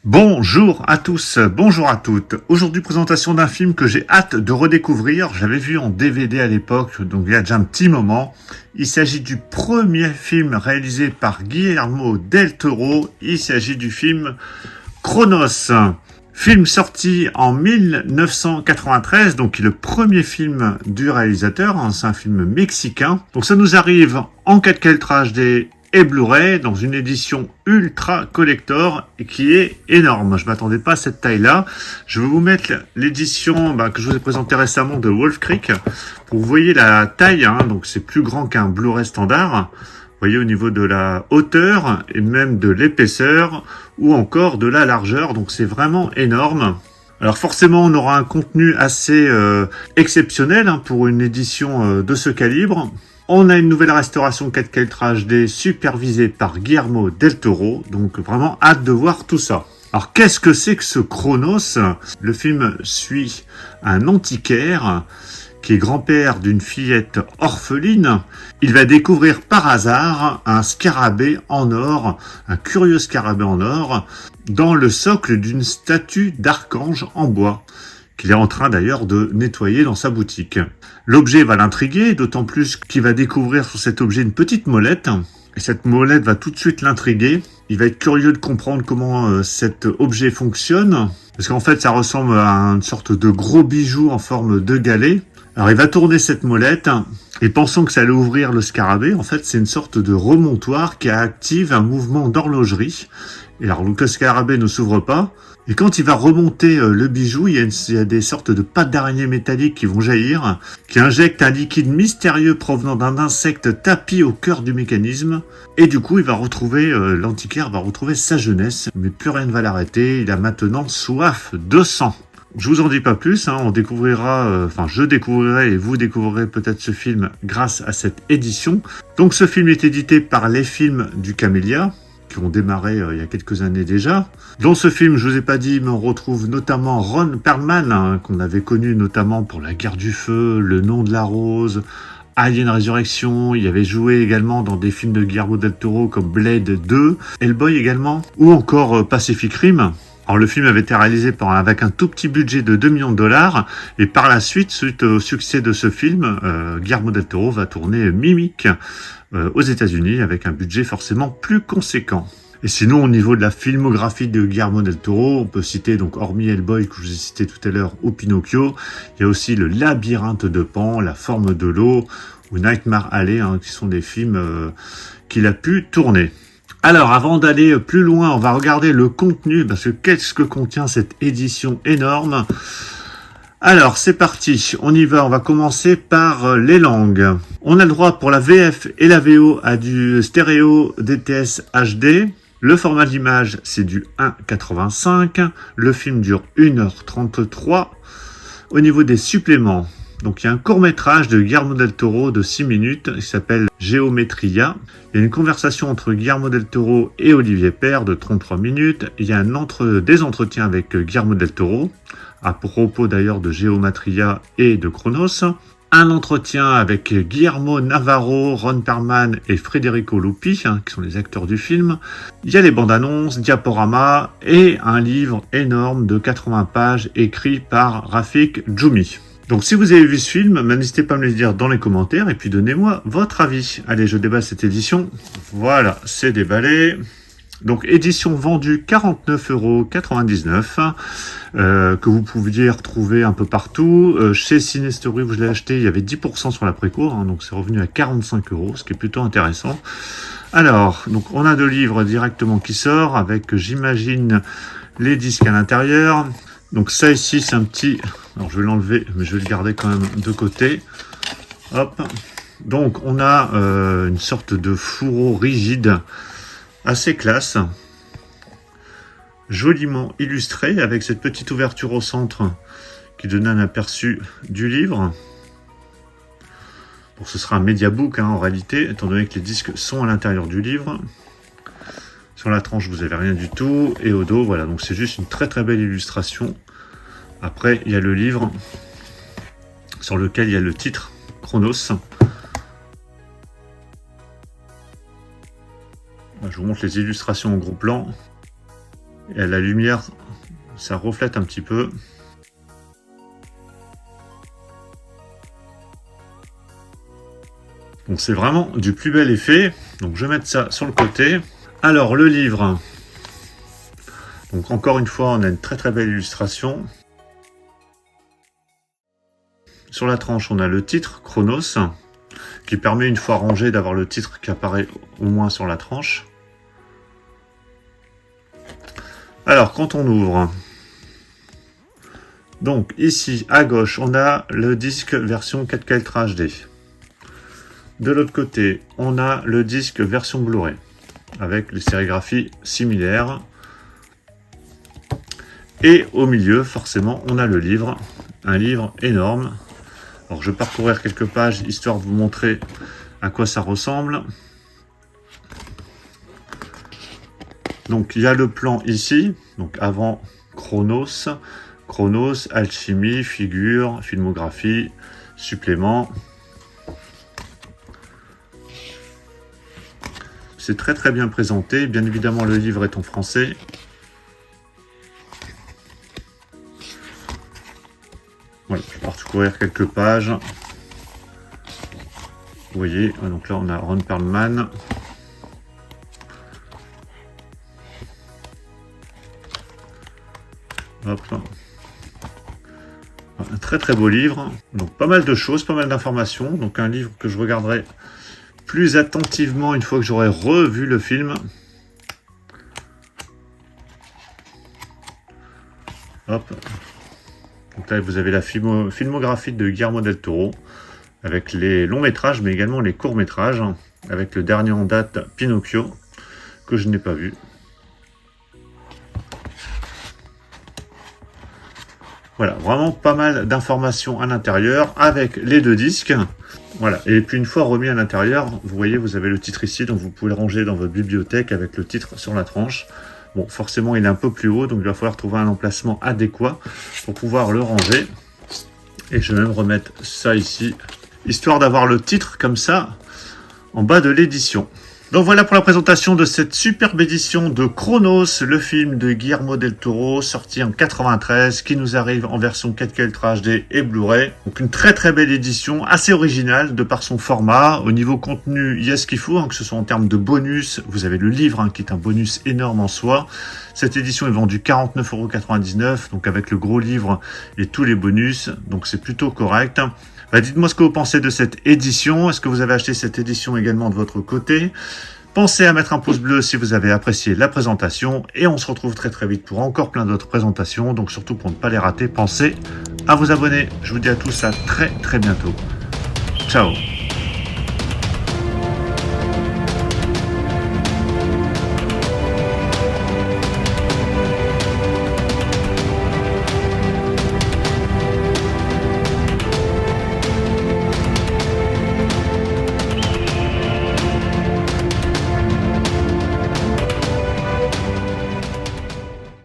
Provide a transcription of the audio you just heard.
Bonjour à tous, bonjour à toutes. Aujourd'hui, présentation d'un film que j'ai hâte de redécouvrir. J'avais vu en DVD à l'époque, donc il y a déjà un petit moment. Il s'agit du premier film réalisé par Guillermo del Toro. Il s'agit du film Cronos. Film sorti en 1993, donc qui est le premier film du réalisateur. C'est un film mexicain. Donc ça nous arrive en 4K HD et Blu-ray dans une édition ultra collector et qui est énorme. Je m'attendais pas à cette taille-là. Je vais vous mettre l'édition que je vous ai présentée récemment de Wolf Creek pour que vous voyez la taille. Donc c'est plus grand qu'un Blu-ray standard. Vous voyez au niveau de la hauteur et même de l'épaisseur ou encore de la largeur. Donc c'est vraiment énorme. Alors forcément, on aura un contenu assez exceptionnel pour une édition de ce calibre. On a une nouvelle restauration 4K Ultra HD supervisée par Guillermo del Toro, donc vraiment hâte de voir tout ça. Alors qu'est-ce que c'est que ce Cronos? Le film suit un antiquaire qui est grand-père d'une fillette orpheline. Il va découvrir par hasard un scarabée en or, un curieux scarabée en or, dans le socle d'une statue d'archange en bois, qu'il est en train d'ailleurs de nettoyer dans sa boutique. L'objet va l'intriguer, d'autant plus qu'il va découvrir sur cet objet une petite molette, et cette molette va tout de suite l'intriguer. Il va être curieux de comprendre comment cet objet fonctionne, parce qu'en fait ça ressemble à une sorte de gros bijou en forme de galet. Alors il va tourner cette molette, et pensant que ça allait ouvrir le scarabée, en fait c'est une sorte de remontoir qui active un mouvement d'horlogerie. Et alors le scarabée ne s'ouvre pas, et quand il va remonter le bijou, il y a des sortes de pattes d'araignée métalliques qui vont jaillir, qui injectent un liquide mystérieux provenant d'un insecte tapi au cœur du mécanisme. Et du coup, il va retrouver, l'antiquaire va retrouver sa jeunesse, mais plus rien ne va l'arrêter. Il a maintenant soif de sang. Je vous en dis pas plus, on découvrira, je découvrirai et vous découvrirez peut-être ce film grâce à cette édition. Donc ce film est édité par Les Films du Camélia, qui ont démarré il y a quelques années déjà. Dans ce film, je vous ai pas dit, mais on retrouve notamment Ron Perlman, qu'on avait connu notamment pour La Guerre du Feu, Le Nom de la Rose, Alien Résurrection. Il avait joué également dans des films de Guillermo del Toro comme Blade 2, Hellboy également, ou encore Pacific Rim. Alors le film avait été réalisé avec un tout petit budget de 2 millions de dollars, et par la suite, suite au succès de ce film, Guillermo del Toro va tourner Mimic aux États-Unis avec un budget forcément plus conséquent. Et sinon, au niveau de la filmographie de Guillermo del Toro, on peut citer donc hormis Hellboy que je vous ai cité tout à l'heure ou Pinocchio, il y a aussi Le Labyrinthe de Pan, La Forme de l'eau ou Nightmare Alley, qui sont des films qu'il a pu tourner. Alors, avant d'aller plus loin, on va regarder le contenu, parce que qu'est-ce que contient cette édition énorme? Alors, c'est parti, on y va, on va commencer par les langues. On a le droit pour la VF et la VO à du stéréo DTS HD. Le format d'image, c'est du 1,85. Le film dure 1h33. Au niveau des suppléments, donc il y a un court-métrage de Guillermo del Toro de 6 minutes qui s'appelle Geometria. Il y a une conversation entre Guillermo del Toro et Olivier Père de 33 minutes. Il y a des entretiens avec Guillermo del Toro, à propos d'ailleurs de Geometria et de Cronos. Un entretien avec Guillermo Navarro, Ron Perlman et Federico Lupi, qui sont les acteurs du film. Il y a les bandes annonces, diaporamas et un livre énorme de 80 pages écrit par Rafik Djoumi. Donc si vous avez vu ce film, n'hésitez pas à me le dire dans les commentaires et puis donnez-moi votre avis. Allez, je déballe cette édition. Voilà, c'est déballé. Donc édition vendue 49,99 €, que vous pouviez retrouver un peu partout. Chez Cinestory où je l'ai acheté, il y avait 10% sur la précour, donc c'est revenu à 45 €, ce qui est plutôt intéressant. Alors, donc on a 2 livres directement qui sortent avec, j'imagine, les disques à l'intérieur. Donc ça ici, c'est un petit... Alors je vais l'enlever, mais je vais le garder quand même de côté. Hop. Donc on a une sorte de fourreau rigide, assez classe, joliment illustré avec cette petite ouverture au centre qui donne un aperçu du livre. Bon, ce sera un mediabook en réalité, étant donné que les disques sont à l'intérieur du livre. Sur la tranche, vous n'avez rien du tout, et au dos, voilà, donc c'est juste une très très belle illustration. Après, il y a le livre sur lequel il y a le titre Cronos. Je vous montre les illustrations en gros plan. Et la lumière, ça reflète un petit peu. Donc c'est vraiment du plus bel effet. Donc je vais mettre ça sur le côté. Alors le livre. Donc encore une fois, on a une très très belle illustration. Sur la tranche, on a le titre, Chronos, qui permet une fois rangé d'avoir le titre qui apparaît au moins sur la tranche. Alors quand on ouvre, donc ici à gauche, on a le disque version 4K Ultra HD. De l'autre côté, on a le disque version Blu-ray, avec les sérigraphies similaires. Et au milieu, forcément, on a le livre, un livre énorme. Alors, je vais parcourir quelques pages, histoire de vous montrer à quoi ça ressemble. Donc, il y a le plan ici, donc avant Chronos, alchimie, figure, filmographie, supplément. C'est très très bien présenté. Bien évidemment, le livre est en français. Voilà, je vais parcourir quelques pages. Vous voyez, donc là on a Ron Perlman. Hop là. Un très très beau livre. Donc pas mal de choses, pas mal d'informations. Donc un livre que je regarderai plus attentivement une fois que j'aurai revu le film. Hop. Donc là, vous avez la filmographie de Guillermo del Toro, avec les longs métrages, mais également les courts métrages, avec le dernier en date, Pinocchio, que je n'ai pas vu. Voilà, vraiment pas mal d'informations à l'intérieur, avec les deux disques. Voilà, et puis une fois remis à l'intérieur, vous voyez, vous avez le titre ici, donc vous pouvez le ranger dans votre bibliothèque avec le titre sur la tranche. Bon, forcément, il est un peu plus haut, donc il va falloir trouver un emplacement adéquat pour pouvoir le ranger. Et je vais même remettre ça ici, histoire d'avoir le titre comme ça, en bas de l'édition. Donc voilà pour la présentation de cette superbe édition de Chronos, le film de Guillermo del Toro, sorti en 93, qui nous arrive en version 4K Ultra HD et Blu-ray. Donc une très très belle édition, assez originale de par son format. Au niveau contenu, il y a ce qu'il faut, hein, que ce soit en termes de bonus. Vous avez le livre, hein, qui est un bonus énorme en soi. Cette édition est vendue 49,99 €, donc avec le gros livre et tous les bonus, donc c'est plutôt correct. Dites-moi ce que vous pensez de cette édition. Est-ce que vous avez acheté cette édition également de votre côté? Pensez à mettre un pouce bleu si vous avez apprécié la présentation. Et on se retrouve très très vite pour encore plein d'autres présentations. Donc surtout pour ne pas les rater, pensez à vous abonner. Je vous dis à tous à très très bientôt. Ciao.